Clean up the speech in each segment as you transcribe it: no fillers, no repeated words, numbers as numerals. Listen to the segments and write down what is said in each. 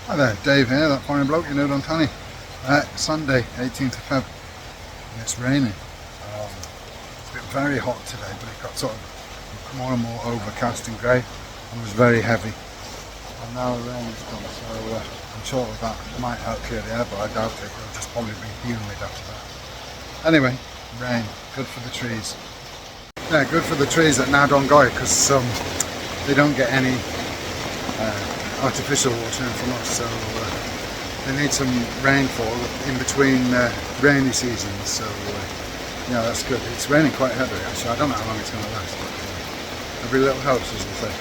Hi there, Dave here, that foreign bloke you know on Tanny. Sunday, 18th of Feb, and it's raining. It's been very hot today, but it got sort of more and more overcast and grey and was very heavy. And now the rain has come, so I'm sure that might help clear the air, but I doubt it. It'll just probably be humid after that. Anyway, rain, good for the trees. Yeah, good for the trees at Nadongoy because they don't get any artificial water in from us, so they need some rainfall in between rainy seasons, so yeah, that's good. It's raining quite heavily actually. I don't know how long it's going to last, but every little helps, as they say.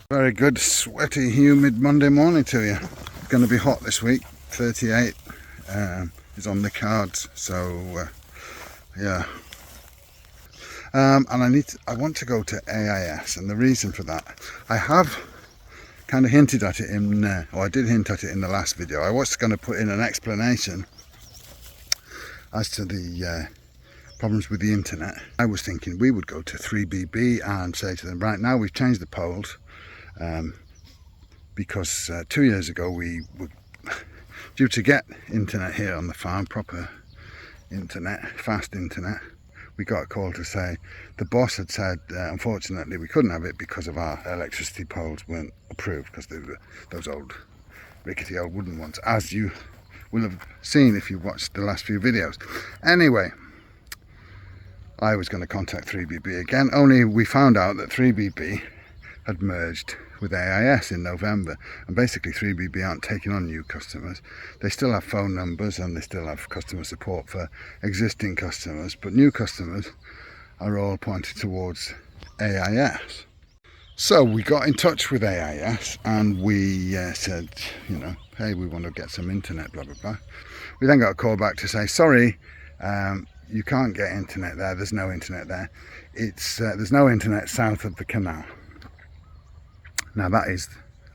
Very good, sweaty, humid Monday morning to you. It's going to be hot this week. 38 is on the cards, so yeah. And I want to go to AIS, and the reason for that, I have kind of hinted at it in, or I did hint at it in the last video. I was going to put in an explanation as to the problems with the internet. I was thinking we would go to 3BB and say to them, right now we've changed the poles. Because 2 years ago we were due to get internet here on the farm, proper internet, fast internet. We got a call to say the boss had said unfortunately we couldn't have it because of our electricity poles weren't approved, because they were those old rickety old wooden ones, as you will have seen if you watched the last few videos. Anyway, I was going to contact 3BB again, only we found out that 3BB had merged with AIS in November, and basically 3BB aren't taking on new customers. They still have phone numbers and they still have customer support for existing customers, but new customers are all pointed towards AIS. So we got in touch with AIS and we said, you know, hey, we want to get some internet, blah blah blah. We then got a call back to say, sorry, you can't get internet there, there's no internet there. There's no internet south of the canal. Now that is,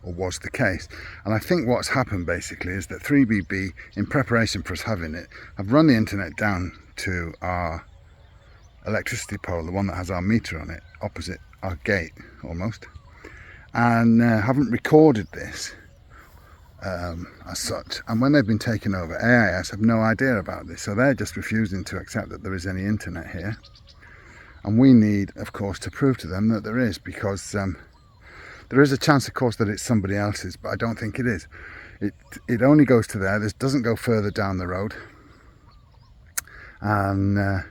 or was the case, and I think what's happened basically is that 3BB, in preparation for us having it, have run the internet down to our electricity pole, the one that has our meter on it, opposite our gate almost, and haven't recorded this as such. And when they've been taken over, AIS have no idea about this, so they're just refusing to accept that there is any internet here. And we need, of course, to prove to them that there is, because there is a chance, of course, that it's somebody else's, but I don't think it is. It only goes to there. This doesn't go further down the road. And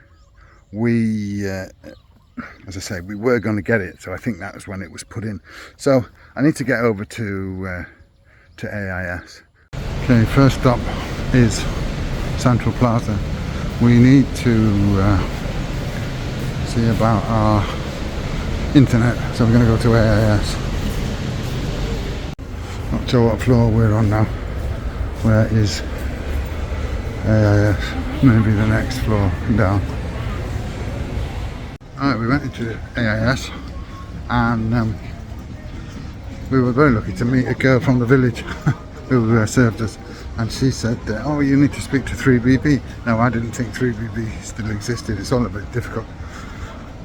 we, as I say, we were going to get it, so I think that was when it was put in. So I need to get over to AIS. Okay, first stop is Central Plaza. We need to see about our internet, so we're going to go to AIS. Not sure what floor we're on now. Where is AIS? Maybe the next floor down. Alright, we went into AIS and we were very lucky to meet a girl from the village who served us, and she said, oh, you need to speak to 3BB. Now I didn't think 3BB still existed, it's all a bit difficult.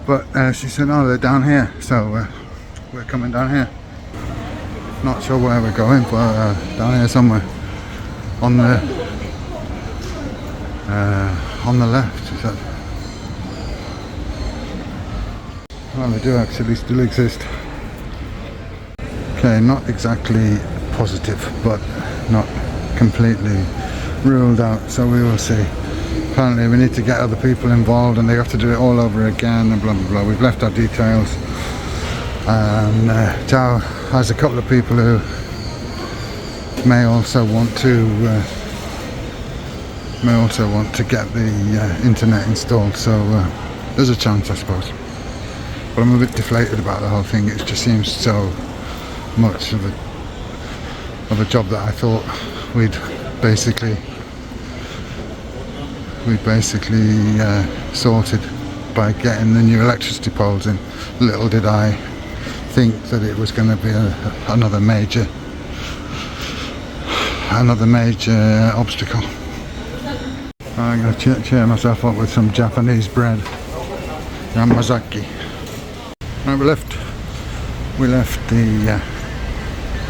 But she said, oh, they're down here, so we're coming down here. Not sure where we're going, but down here somewhere on the left, she said. Well, they do actually still exist. Okay, not exactly positive, but not completely ruled out, so we will see. Apparently we need to get other people involved and they have to do it all over again and blah blah blah. We've left our details, and Joe has a couple of people who may also want to get the internet installed, so there's a chance, I suppose. But I'm a bit deflated about the whole thing. It just seems so much of a job that I thought we'd basically sorted. by getting the new electricity poles in. Little did I think that it was going to be another major obstacle. I'm going to cheer myself up with some Japanese bread, Yamazaki. Right, we left the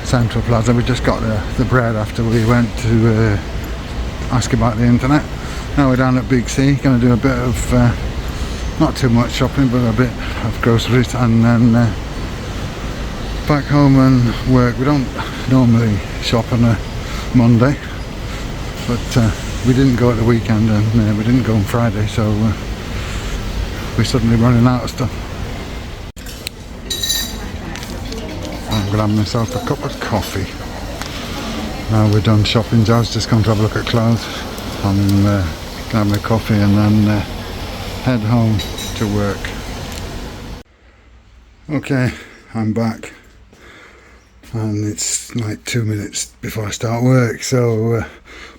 Central Plaza. We just got the bread after we went to ask about the internet. Now we're down at Big C, going to do a bit of not too much shopping, but a bit of groceries, and then back home and work. We don't normally shop on a Monday, but we didn't go at the weekend, and we didn't go on Friday, so we're suddenly running out of stuff. I'm going to have myself a cup of coffee. Now we're done shopping. Joe's just going to have a look at clothes. I'm going to have my coffee and then head home to work. Okay, I'm back. And it's like 2 minutes before I start work, so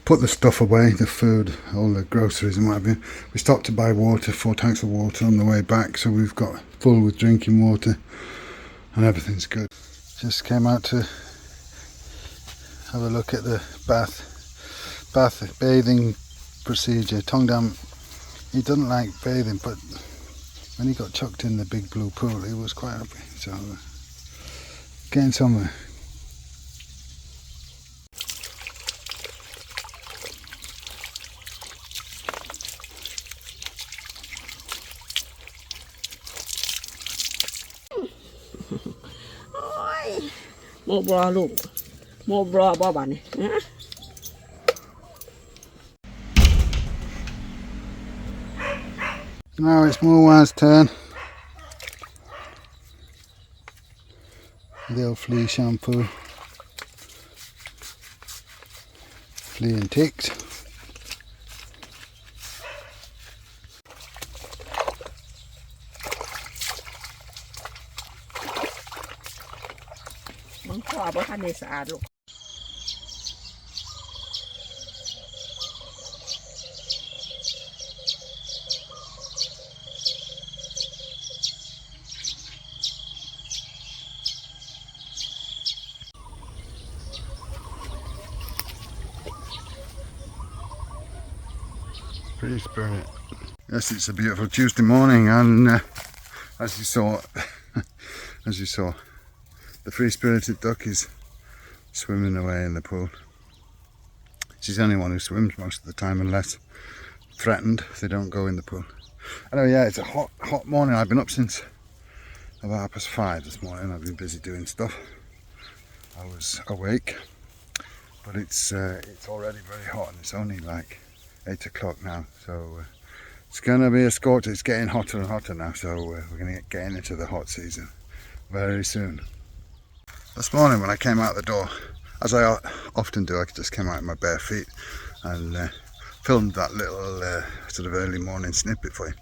put the stuff away, the food, all the groceries and what have you. We stopped to buy water, 4 tanks of water on the way back, so we've got full with drinking water and everything's good. Just came out to have a look at the bathing procedure. Tongdam, he doesn't like bathing, but when he got chucked in the big blue pool, he was quite happy. So getting somewhere. More bra look, more bra bobani. Now it's Mowa's turn. The old flea shampoo. Flea and ticks. Mongขอบ่ทันได้สะอาดลูก Free spirit. Yes, it's a beautiful Tuesday morning, and as you saw, the free-spirited duck is swimming away in the pool. She's the only one who swims most of the time, unless threatened. They don't go in the pool. Anyway, yeah, it's a hot morning. I've been up since about 5:30 this morning. I've been busy doing stuff. I was awake, but it's already very hot, and it's only like 8 o'clock now, so it's going to be a scorcher. It's getting hotter and hotter now, so we're going to get into the hot season very soon. This morning when I came out the door, as I often do, I just came out in my bare feet and filmed that little sort of early morning snippet for you.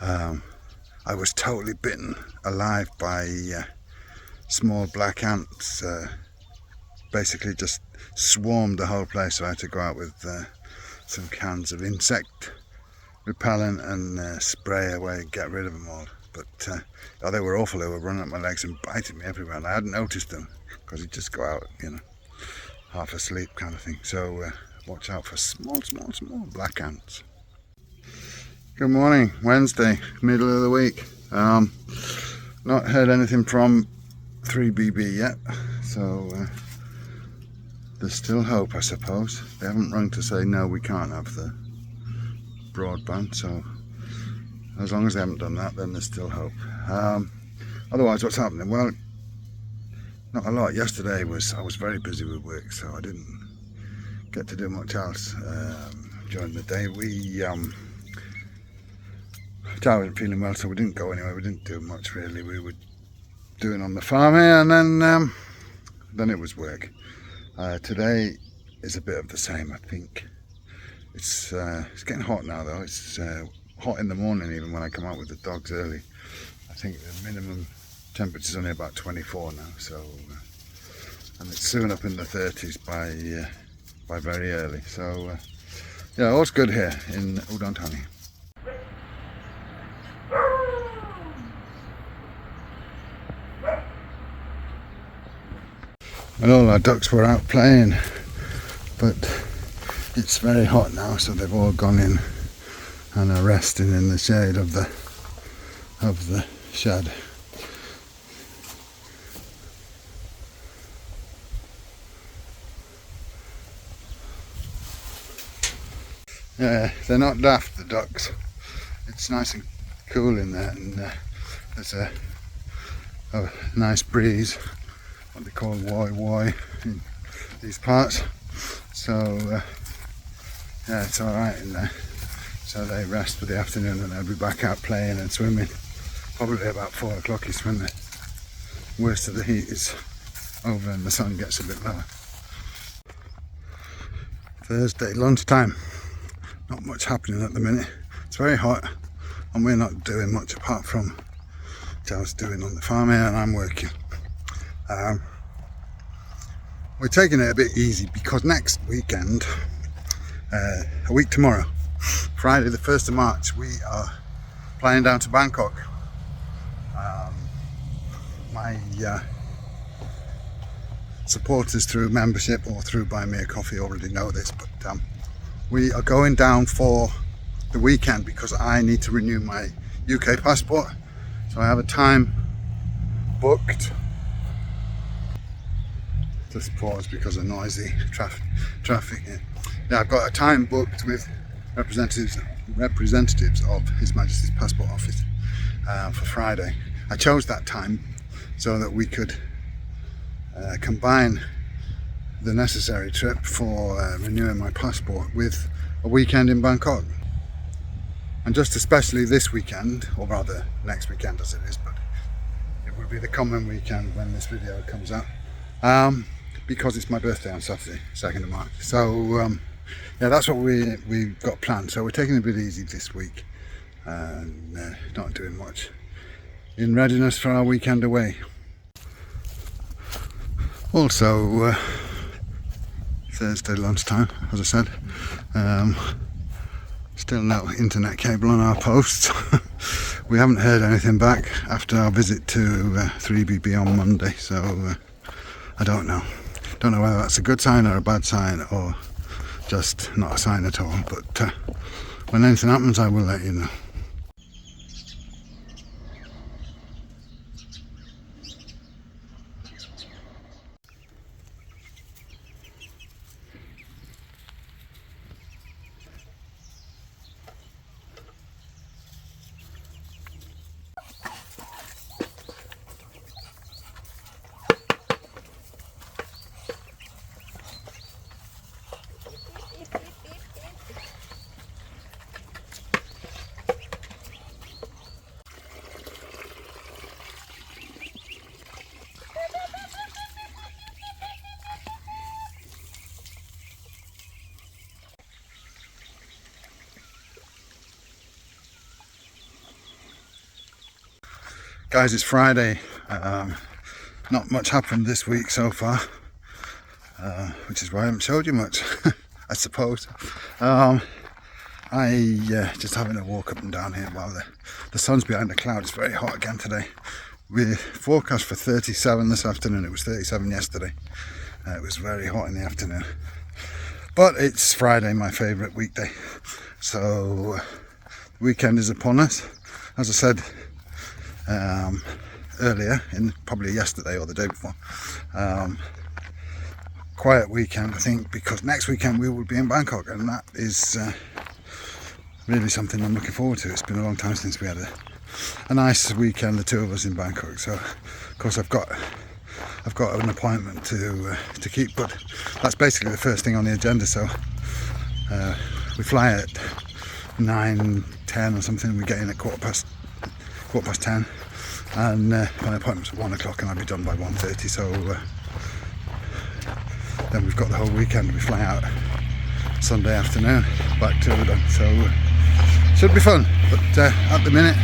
I was totally bitten alive by small black ants. Basically just swarmed the whole place, so I had to go out with some cans of insect repellent and spray away, get rid of them all. But oh, they were awful. They were running up my legs and biting me everywhere, and I hadn't noticed them because you just go out, you know, half asleep kind of thing. So watch out for small black ants. Good morning, Wednesday, middle of the week. Not heard anything from 3BB yet, so there's still hope, I suppose. They haven't rung to say no, we can't have the broadband, so as long as they haven't done that, then there's still hope. Otherwise, what's happening? Well, not a lot. Yesterday I was very busy with work, so I didn't get to do much else during the day. Dad wasn't feeling well, so we didn't go anywhere. We didn't do much really. We were doing on the farm here, and then it was work. Today is a bit of the same, I think. It's getting hot now though. It's hot in the morning even when I come out with the dogs early. I think the minimum temperature is only about 24 now, so and it's soon up in the 30s by very early. So yeah, all's good here in Udon Thani. And all our ducks were out playing, but it's very hot now, so they've all gone in and are resting in the shade of the shed. Yeah, they're not daft, the ducks. It's nice and cool in there, and there's a nice breeze, what they call woi in these parts. So yeah, it's alright in there. So they rest for the afternoon and they'll be back out playing and swimming. Probably about 4 o'clock is when the worst of the heat is over and the sun gets a bit lower. Thursday lunchtime. Not much happening at the minute. It's very hot and we're not doing much apart from Joe's doing on the farm here and I'm working. We're taking it a bit easy because next weekend, a week tomorrow, Friday the 1st of March, we are flying down to Bangkok. My supporters through membership or through Buy Me a Coffee already know this, but we are going down for the weekend because I need to renew my UK passport. So I have a time booked. Just pause because of noisy traffic here. Yeah, I've got a time booked with representatives of His Majesty's Passport Office for Friday. I chose that time so that we could combine the necessary trip for renewing my passport with a weekend in Bangkok. And just especially this weekend, or rather next weekend as it is, but it will be the common weekend when this video comes out, because it's my birthday on Saturday, 2nd of March. So yeah, that's what we've got planned. So we're taking it a bit easy this week and not doing much in readiness for our weekend away. Also, Thursday lunchtime, as I said, still no internet cable on our posts. We haven't heard anything back after our visit to 3BB on Monday, so I don't know. Don't know whether that's a good sign or a bad sign or just not a sign at all, but when anything happens I will let you know. Guys, it's Friday. Not much happened this week so far, which is why I haven't showed you much, I suppose. I just having a walk up and down here while the sun's behind the cloud. It's very hot again today. We're forecast for 37 this afternoon. It was 37 yesterday. It was very hot in the afternoon. But it's Friday, my favourite weekday. So the weekend is upon us. As I said earlier, probably yesterday or the day before, quiet weekend I think, because next weekend we will be in Bangkok, and that is really something I'm looking forward to. It's been a long time since we had a nice weekend, the two of us in Bangkok. So of course I've got an appointment to keep, but that's basically the first thing on the agenda. So we fly at 9:10 or something. We get in at quarter past 10, and my appointment's at 1 o'clock and I'll be done by 1:30. So then we've got the whole weekend. We fly out Sunday afternoon back to Broadband, so should be fun. But at the minute,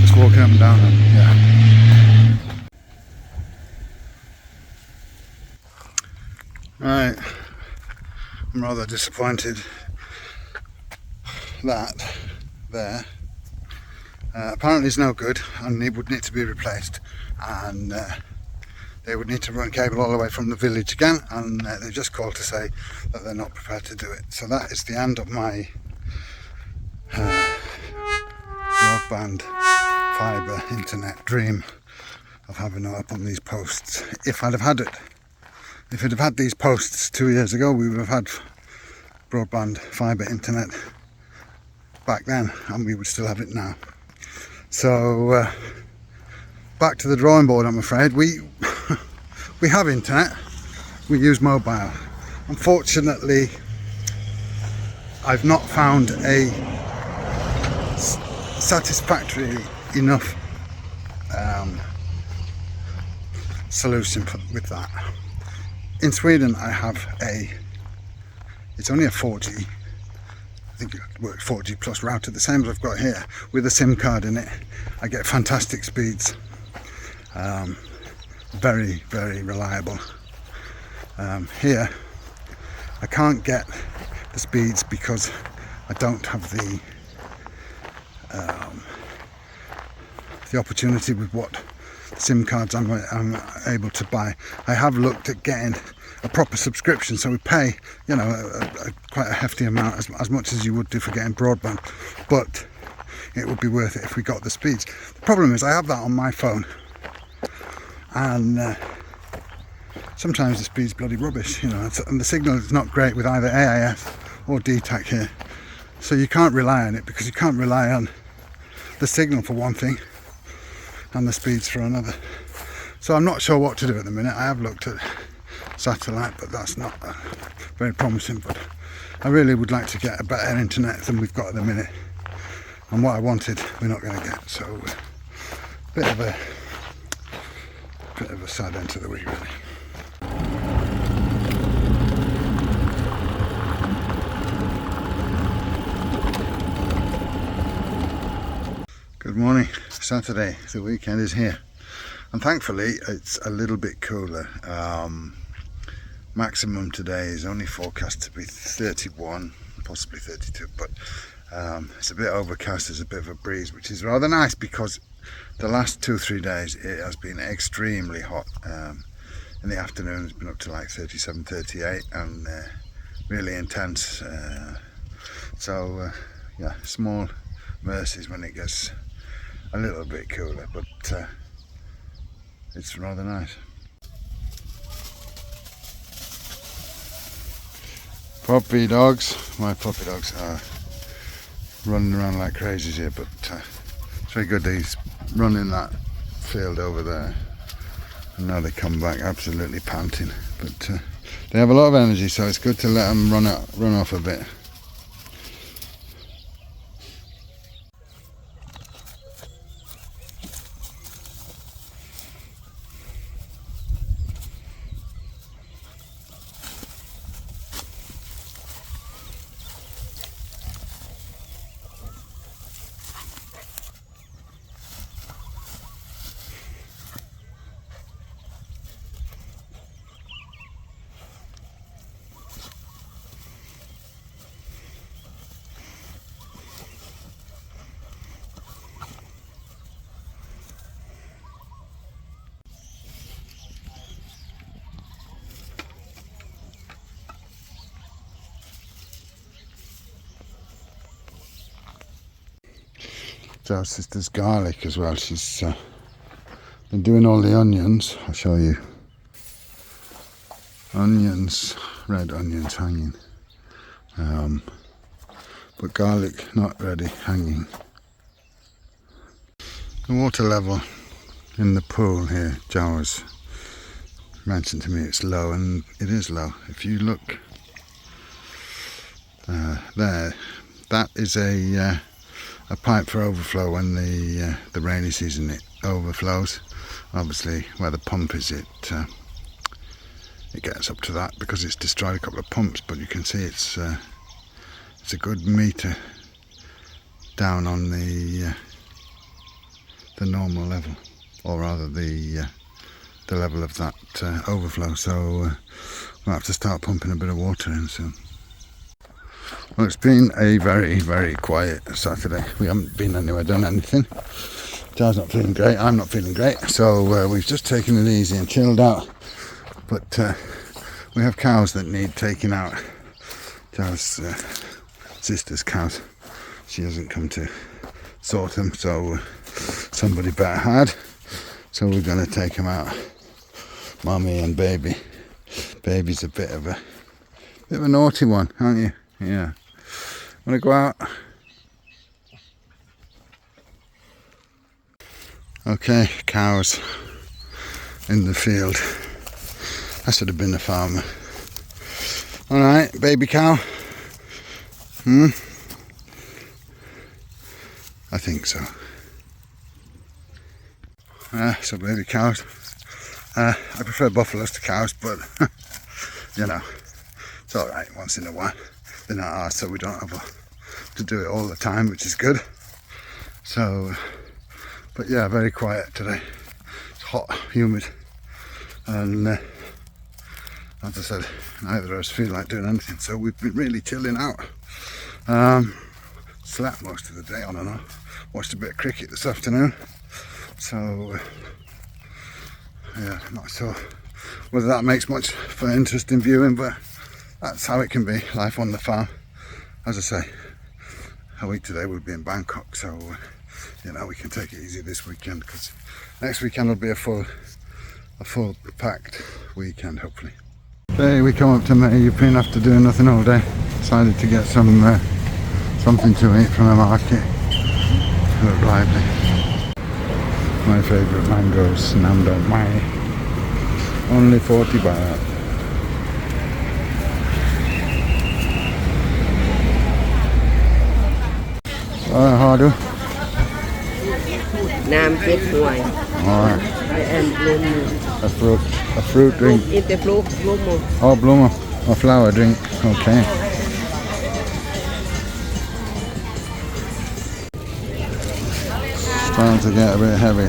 just walking up and down, and yeah. Right, I'm rather disappointed that there apparently it's no good and it would need to be replaced, and they would need to run cable all the way from the village again, and they just called to say that they're not prepared to do it. So that is the end of my broadband fibre internet dream of having it up on these posts. If I'd have had these posts 2 years ago, we would have had broadband fibre internet back then, and we would still have it now. So back to the drawing board, I'm afraid. We have internet, we use mobile. Unfortunately, I've not found a satisfactory enough solution with that. In Sweden, I have it's only a 4G, I think it works 4G plus router, the same as I've got here, with a SIM card in it. I get fantastic speeds, very, very reliable. Here, I can't get the speeds because I don't have the opportunity with what SIM cards I'm able to buy. I have looked at getting a proper subscription, so we pay, you know, quite a hefty amount, as much as you would do for getting broadband, but it would be worth it if we got the speeds. The problem is I have that on my phone, and sometimes the speed's bloody rubbish, you know, and the signal is not great with either AIS or DTAC here, so you can't rely on it, because you can't rely on the signal for one thing and the speeds for another. So I'm not sure what to do at the minute. I have looked at satellite, but that's not very promising. But I really would like to get a better internet than we've got at the minute, and what I wanted we're not going to get. So bit of a sad end to the week, really. Good morning. Saturday, the weekend is here, and thankfully it's a little bit cooler. Maximum today is only forecast to be 31, possibly 32, but it's a bit overcast. There's a bit of a breeze, which is rather nice, because the last 2-3 days it has been extremely hot. In the afternoon it's been up to like 37, 38, and really intense. So yeah, small mercies when it gets a little bit cooler, but it's rather nice. Puppy dogs, my puppy dogs are running around like crazies here, but it's very good. They run in that field over there, and now they come back absolutely panting, but they have a lot of energy, so it's good to let them run off a bit. Our sister's garlic as well. She's been doing all the onions. I'll show you. Onions, red onions hanging, but garlic not ready, hanging. The water level in the pool here, Jawas mentioned to me it's low, and it is low. If you look there, that is a pipe for overflow when the rainy season it overflows. Obviously where the pump is, it gets up to that because it's destroyed a couple of pumps, but you can see it's a good metre down on the normal level, or rather the level of that overflow. So we'll have to start pumping a bit of water in soon. Well, it's been a very, very quiet Saturday. We haven't been anywhere, done anything. Joe's not feeling great, I'm not feeling great, so we've just taken it easy and chilled out. But we have cows that need taking out. Joe's sister's cows. She hasn't come to sort them, so somebody better had. So we're going to take them out. Mummy and baby. Baby's a bit of a naughty one, aren't you? Yeah. Want to go out? Okay, cows in the field. I should have been a farmer. Alright, baby cow. I think so. So baby cows. I prefer buffaloes to cows, but you know, it's alright once in a while. They're not ours, so we don't have to do it all the time, which is good. So, but yeah, very quiet today. It's hot, humid, and as I said, neither of us feel like doing anything, so we've been really chilling out. Slept most of the day on and off. Watched a bit of cricket this afternoon. So yeah, not sure whether that makes much for interesting viewing, but that's how it can be, life on the farm. As I say, a week today we'll be in Bangkok, so you know, we can take it easy this weekend, because next weekend will be a full packed weekend, hopefully. Hey, we come up to May. You've been after doing nothing all day. Decided to get some something to eat from the market. Look lively. My favourite mangoes, Nam Dok Mai. Only 40 baht. How do? Nam Jet Huai. Alright. And Bloom. A fruit drink. It's a Bloom. Oh, bloomer. A flower drink. Okay. Starting to get a bit heavy.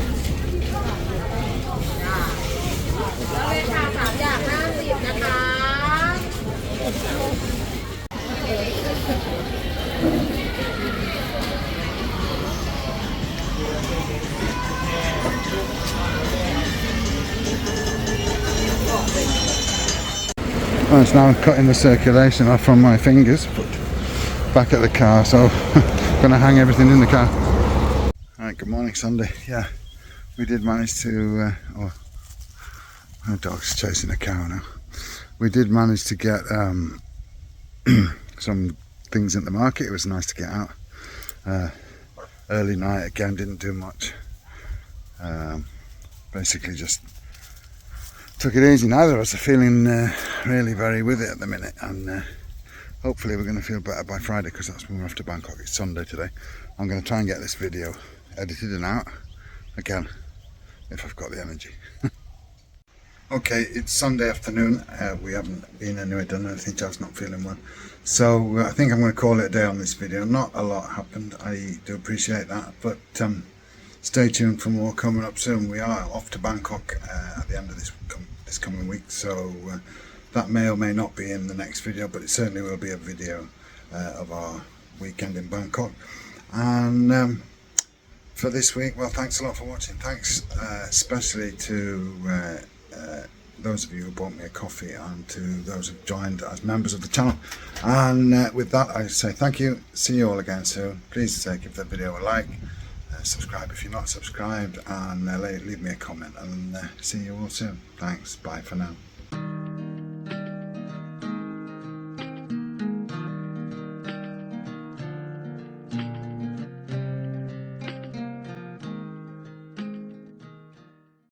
Oh, it's now cutting the circulation off from my fingers, but back at the car, so I'm going to hang everything in the car. Alright, good morning, Sunday. Yeah, we did manage to, my dog's chasing a cow now. We did manage to get some things at the market. It was nice to get out. Early night, again, didn't do much. Basically just took it easy. Neither of us are feeling really very with it at the minute, and hopefully we're going to feel better by Friday, because that's when we're off to Bangkok. It's Sunday today. I'm going to try and get this video edited and out again if I've got the energy. Okay, it's Sunday afternoon. We haven't been anywhere, done anything. Joe's not feeling well, so I think I'm going to call it a day on this video. Not a lot happened, I do appreciate that, but stay tuned for more coming up soon. We are off to Bangkok at the end of this coming week, so that may or may not be in the next video, but it certainly will be a video of our weekend in Bangkok. And for this week, well, thanks a lot for watching. Thanks especially to those of you who bought me a coffee, and to those who've joined as members of the channel. And with that, I say thank you. See you all again soon. Please give the video a like. Subscribe if you're not subscribed, and leave me a comment, and see you all soon. Thanks, bye for now.